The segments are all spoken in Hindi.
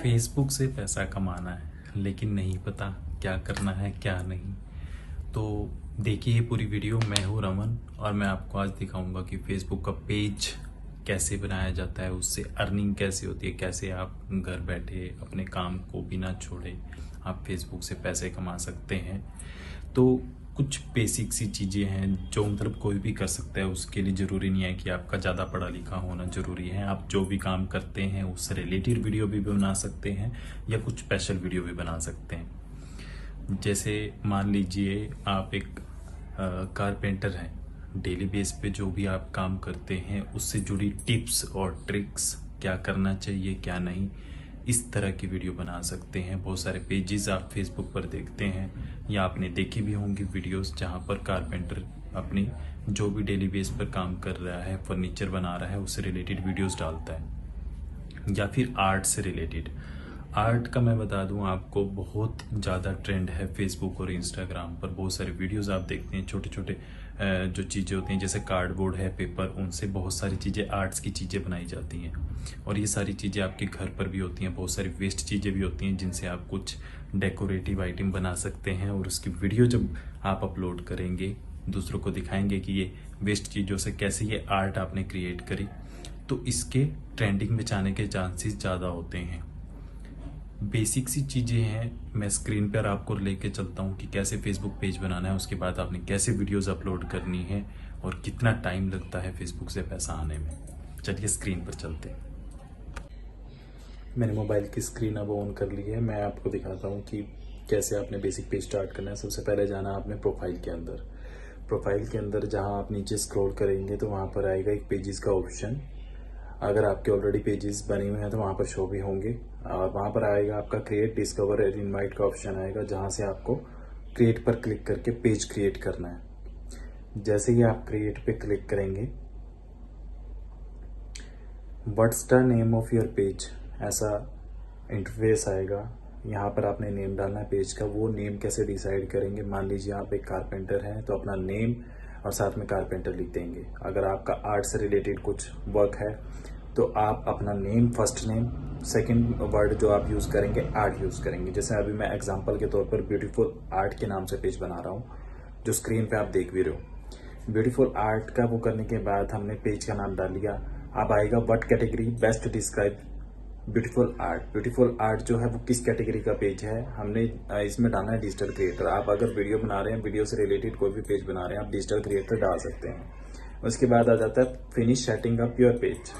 फेसबुक से पैसा कमाना है लेकिन नहीं पता क्या करना है क्या नहीं। तो देखिए ये पूरी वीडियो। मैं हूँ रमन और मैं आपको आज दिखाऊंगा कि फेसबुक का पेज कैसे बनाया जाता है, उससे अर्निंग कैसे होती है, कैसे आप घर बैठे अपने काम को बिना छोड़े आप फेसबुक से पैसे कमा सकते हैं। तो कुछ बेसिक सी चीज़ें हैं जो मतलब कोई भी कर सकता है, उसके लिए ज़रूरी नहीं है कि आपका ज़्यादा पढ़ा लिखा होना ज़रूरी है। आप जो भी काम करते हैं उससे रिलेटेड वीडियो भी बना सकते हैं या कुछ स्पेशल वीडियो भी बना सकते हैं। जैसे मान लीजिए आप एक कारपेंटर हैं, डेली बेस पे जो भी आप काम करते हैं उससे जुड़ी टिप्स और ट्रिक्स, क्या करना चाहिए क्या नहीं, इस तरह की वीडियो बना सकते हैं। बहुत सारे पेजेस आप फेसबुक पर देखते हैं या आपने देखी भी होंगी वीडियोस जहां पर कारपेंटर अपनी जो भी डेली बेस पर काम कर रहा है, फर्नीचर बना रहा है, उससे रिलेटेड वीडियोस डालता है। या फिर आर्ट से रिलेटेड। आर्ट का मैं बता दूं आपको, बहुत ज़्यादा ट्रेंड है फेसबुक और इंस्टाग्राम पर। बहुत सारे वीडियोस आप देखते हैं, छोटे छोटे जो चीज़ें होती हैं जैसे कार्डबोर्ड है, पेपर, उनसे बहुत सारी चीज़ें, आर्ट्स की चीज़ें बनाई जाती हैं। और ये सारी चीज़ें आपके घर पर भी होती हैं। बहुत सारी वेस्ट चीज़ें भी होती हैं जिनसे आप कुछ डेकोरेटिव आइटम बना सकते हैं। और उसकी वीडियो जब आप अपलोड करेंगे, दूसरों को दिखाएंगे कि ये वेस्ट चीज़ों से कैसे ये आर्ट आपने क्रिएट करी, तो इसके ट्रेंडिंग में जाने के चांसेस ज़्यादा होते हैं। बेसिक सी चीज़ें हैं, मैं स्क्रीन पर आपको लेके चलता हूँ कि कैसे फेसबुक पेज बनाना है, उसके बाद आपने कैसे वीडियोस अपलोड करनी है और कितना टाइम लगता है फेसबुक से पैसा आने में। चलिए स्क्रीन पर चलते हैं। मैंने मोबाइल की स्क्रीन अब ऑन कर ली है। मैं आपको दिखाता हूँ कि कैसे आपने बेसिक पेज स्टार्ट करना है। सबसे पहले जाना आपने प्रोफाइल के अंदर। प्रोफाइल के अंदर जहाँ आप नीचे स्क्रॉल करेंगे तो वहाँ पर आएगा एक पेजेस का ऑप्शन। अगर आपके ऑलरेडी पेजेस बने हुए हैं तो वहाँ पर शो भी होंगे। और वहाँ पर आएगा आपका क्रिएट, डिस्कवर और इनवाइट का ऑप्शन आएगा, जहाँ से आपको क्रिएट पर क्लिक करके पेज क्रिएट करना है। जैसे ही आप क्रिएट पे क्लिक करेंगे, what's the name of your page, ऐसा इंटरफेस आएगा। यहाँ पर आपने नेम डालना है पेज का। वो नेम कैसे डिसाइड करेंगे, मान लीजिए आप एक कारपेंटर हैं तो अपना नेम और साथ में कारपेंटर लिख देंगे। अगर आपका आर्ट से रिलेटेड कुछ वर्क है तो आप अपना name, first name, second word जो आप यूज़ करेंगे आर्ट यूज़ करेंगे। जैसे अभी मैं एग्जांपल के तौर पर ब्यूटीफुल आर्ट के नाम से पेज बना रहा हूँ, जो स्क्रीन पे आप देख भी रहे हो। ब्यूटीफुल आर्ट का वो करने के बाद हमने पेज का नाम डाल लिया। अब आएगा what category best describe beautiful art. Beautiful art जो है वो किस कैटेगरी का पेज है, हमने इसमें डालना है डिजिटल क्रिएटर। आप अगर वीडियो बना रहे हैं, वीडियो से रिलेटेड कोई भी पेज बना रहे हैं, आप डिजिटल क्रिएटर डाल सकते हैं। उसके बाद आ जाता है finish setting up your page.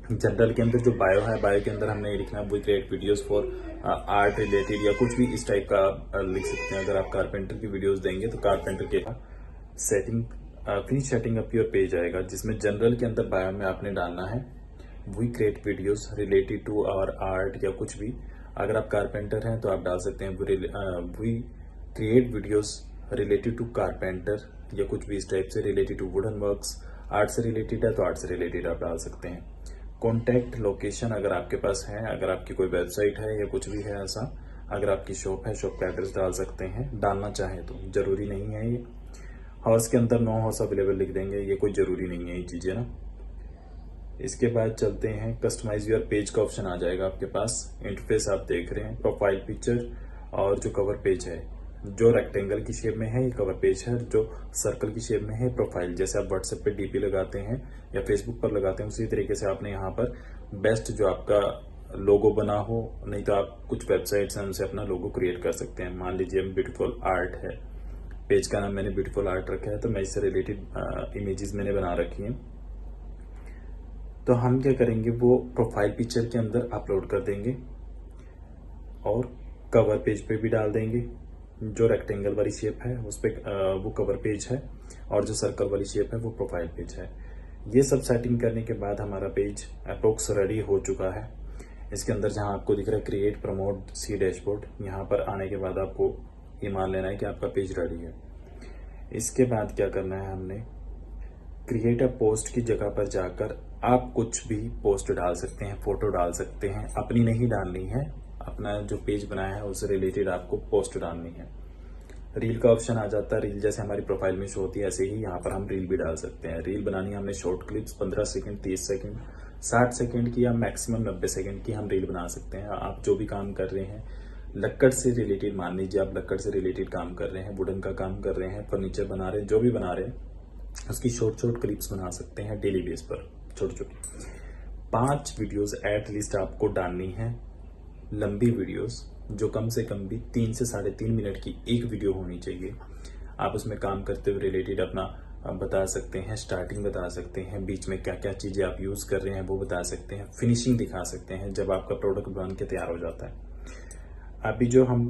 General के अंदर जो बायो है, बायो के अंदर हमने ये लिखना है we create videos for art related या कुछ भी इस टाइप का आप लिख सकते हैं। अगर आप कारपेंटर की वीडियोस देंगे तो कारपेंटर के setting, finish setting up your page आएगा, जिसमें जनरल के अंदर बायो में आपने डालना है we create videos related to our art या कुछ भी। अगर आप कारपेंटर हैं तो आप डाल सकते हैं we create videos related to carpenter या कुछ भी इस टाइप से, related to wooden works. Art से रिलेटेड है तो आर्ट से रिलेटेड आप डाल सकते हैं। कॉन्टैक्ट लोकेशन अगर आपके पास है, अगर आपकी कोई वेबसाइट है या कुछ भी है ऐसा, अगर आपकी शॉप है, शॉप का एड्रेस डाल सकते हैं, डालना चाहें तो, जरूरी नहीं है ये। हाउस के अंदर नो हाउस अवेलेबल लिख देंगे, ये कोई जरूरी नहीं है ये चीजें ना। इसके बाद चलते हैं, कस्टमाइज योर पेज का ऑप्शन आ जाएगा आपके पास। इंटरफेस आप देख रहे हैं, प्रोफाइल पिक्चर और जो कवर पेज है, जो रेक्टेंगल की शेप में है ये कवर पेज है, जो सर्कल की शेप में है प्रोफाइल। जैसे आप व्हाट्सएप पे डीपी लगाते हैं या फेसबुक पर लगाते हैं, उसी तरीके से आपने यहाँ पर बेस्ट जो आपका लोगो बना हो, नहीं तो आप कुछ वेबसाइट्स हैं उनसे अपना लोगो क्रिएट कर सकते हैं। मान लीजिए ब्यूटीफुल आर्ट है, पेज का नाम मैंने ब्यूटीफुल आर्ट रखा है, तो मैं इससे रिलेटेड इमेजेस मैंने बना रखी हैं। तो हम क्या करेंगे, वो प्रोफाइल पिक्चर के अंदर अपलोड कर देंगे और कवर पेज पे भी डाल देंगे। जो रेक्टेंगल वाली शेप है उस पर वो कवर पेज है और जो सर्कल वाली शेप है वो प्रोफाइल पेज है। ये सब सेटिंग करने के बाद हमारा पेज अप्रोक्स रेडी हो चुका है। इसके अंदर जहां आपको दिख रहा है क्रिएट, प्रमोट, सी डैशबोर्ड, यहाँ पर आने के बाद आपको ये मान लेना है कि आपका पेज रेडी है। इसके बाद क्या करना है, हमने क्रिएट अ पोस्ट की जगह पर जाकर आप कुछ भी पोस्ट डाल सकते हैं, फोटो डाल सकते हैं। अपनी नहीं डालनी है, अपना जो पेज बनाया है उससे रिलेटेड आपको पोस्ट डालनी है। रील का ऑप्शन आ जाता है। रील जैसे हमारी प्रोफाइल में शो होती है ऐसे ही यहाँ पर हम रील भी डाल सकते हैं। रील बनानी है हमने short clips, 15 second, 30 second, 60 second की या मैक्सिमम 90 सेकंड की हम रील बना सकते हैं। आप जो भी काम कर रहे हैं लक्कड़ से रिलेटेड, मान लीजिए आप लक्कड़ से रिलेटेड काम कर रहे हैं, वुडन का काम कर रहे हैं, फर्नीचर बना रहे हैं, जो भी बना रहे हैं उसकी शॉर्ट क्लिप्स बना सकते हैं डेली बेस पर, छोटी 5 वीडियोस एटलीस्ट आपको डालनी है, लंबी वीडियोस जो कम से कम भी 3 से 3.5 मिनट की एक वीडियो होनी चाहिए। आप उसमें काम करते हुए रिलेटेड अपना बता सकते हैं, स्टार्टिंग बता सकते हैं, बीच में क्या क्या चीज़ें आप यूज़ कर रहे हैं वो बता सकते हैं, फिनिशिंग दिखा सकते हैं जब आपका प्रोडक्ट बन के तैयार हो जाता है। अभी जो हम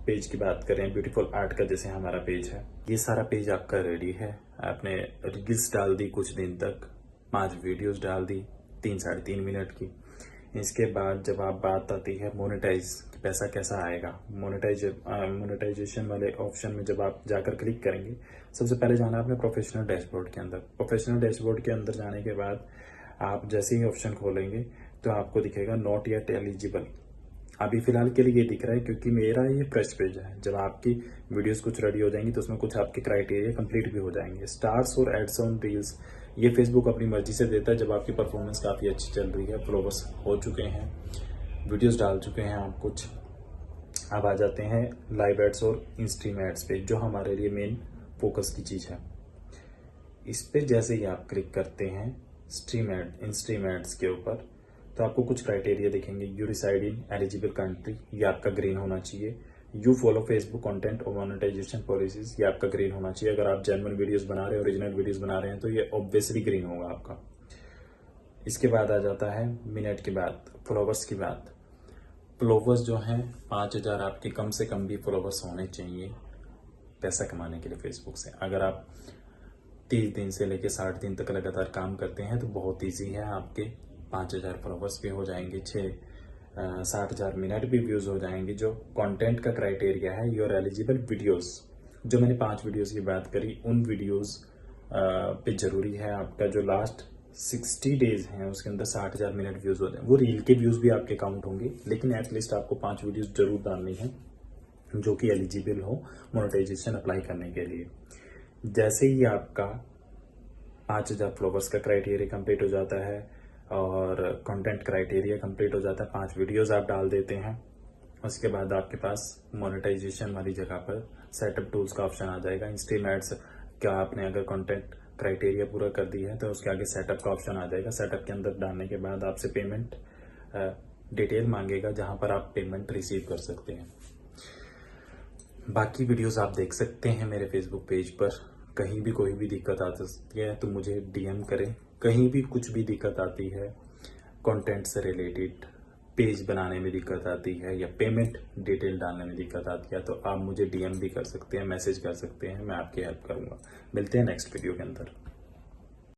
पेज की बात कर रहे हैं ब्यूटीफुल आर्ट का, जैसे हमारा पेज है, ये सारा पेज आपका रेडी है। आपने रील्स डाल दी कुछ दिन तक, 5 वीडियोस डाल दी 3-3.5 मिनट की। इसके बाद जब आप बात आती है मोनेटाइज, पैसा कैसा आएगा, मोनेटाइजेशन वाले ऑप्शन में जब आप जाकर क्लिक करेंगे, सबसे पहले जाना है अपने प्रोफेशनल डैशबोर्ड के अंदर। प्रोफेशनल डैशबोर्ड के अंदर जाने के बाद आप जैसे ही ऑप्शन खोलेंगे तो आपको दिखेगा नॉट येट एलिजिबल। अभी फिलहाल के लिए ये दिख रहा है क्योंकि मेरा ये फ्रेश पेज है। जब आपकी वीडियोस कुछ रेडी हो जाएंगी तो उसमें कुछ आपके क्राइटेरिया कंप्लीट भी हो जाएंगे। स्टार्स और एड्स ऑन रील्स ये फेसबुक अपनी मर्जी से देता है जब आपकी परफॉर्मेंस काफ़ी अच्छी चल रही है, फॉलोवर्स हो चुके हैं, वीडियोस डाल चुके हैं आप कुछ। अब आ जाते हैं लाइव एड्स और इंस्ट्रीम एड्स पे, जो हमारे लिए मेन फोकस की चीज़ है। इस पे जैसे ही आप क्लिक करते हैं इंस्ट्रीम एड्स के ऊपर, तो आपको कुछ क्राइटेरिया दिखेंगे। You reside in eligible country, ये आपका ग्रीन होना चाहिए। यू फॉलो फेसबुक कंटेंट और मोनेटाइजेशन पॉलिसीज, ये आपका ग्रीन होना चाहिए। अगर आप जेन्युइन वीडियोस बना रहे हैं, ओरिजिनल वीडियोस बना रहे हैं, तो ये ऑब्वियसली ग्रीन होगा आपका। इसके बाद आ जाता है मिनट की बात, फॉलोवर्स की बात। फॉलोवर्स जो हैं 5000 आपके कम से कम भी फॉलोवर्स होने चाहिए पैसा कमाने के लिए फेसबुक से। अगर आप 30 दिन से लेकर 60 दिन तक लगातार काम करते हैं तो बहुत ईजी है, आपके 5000 फॉलोवर्स भी हो जाएंगे, 60,000 मिनट भी व्यूज हो जाएंगे। जो कंटेंट का क्राइटेरिया है, योर एलिजिबल वीडियोस, जो मैंने 5 वीडियोस की बात करी, उन वीडियोस पे जरूरी है आपका जो लास्ट 60 डेज हैं उसके अंदर 60,000 मिनट व्यूज हो जाए। वो रील के व्यूज भी आपके काउंट होंगे, लेकिन एटलीस्ट आपको 5 वीडियोस जरूर डालनी है जो कि एलिजिबल हो मोनेटाइजेशन अप्लाई करने के लिए। जैसे ही आपका 5000 फॉलोवर्स का क्राइटेरिया कंप्लीट हो जाता है और कंटेंट क्राइटेरिया कंप्लीट हो जाता है, 5 वीडियोस आप डाल देते हैं, उसके बाद आपके पास मोनेटाइजेशन वाली जगह पर सेटअप टूल्स का ऑप्शन आ जाएगा। इंस्ट्रीम एड्स का आपने अगर कंटेंट क्राइटेरिया पूरा कर दी है तो उसके आगे सेटअप का ऑप्शन आ जाएगा। सेटअप के अंदर डालने के बाद आपसे पेमेंट डिटेल मांगेगा, जहां पर आप पेमेंट रिसीव कर सकते हैं। बाकी वीडियोस आप देख सकते हैं मेरे फेसबुक पेज पर। कहीं भी कोई भी दिक्कत आ सकती है तो मुझे DM करें। कहीं भी कुछ भी दिक्कत आती है, कंटेंट से रिलेटेड, पेज बनाने में दिक्कत आती है या पेमेंट डिटेल डालने में दिक्कत आती है, तो आप मुझे DM भी कर सकते हैं, मैसेज कर सकते हैं, मैं आपकी हेल्प करूंगा। मिलते हैं नेक्स्ट वीडियो के अंदर।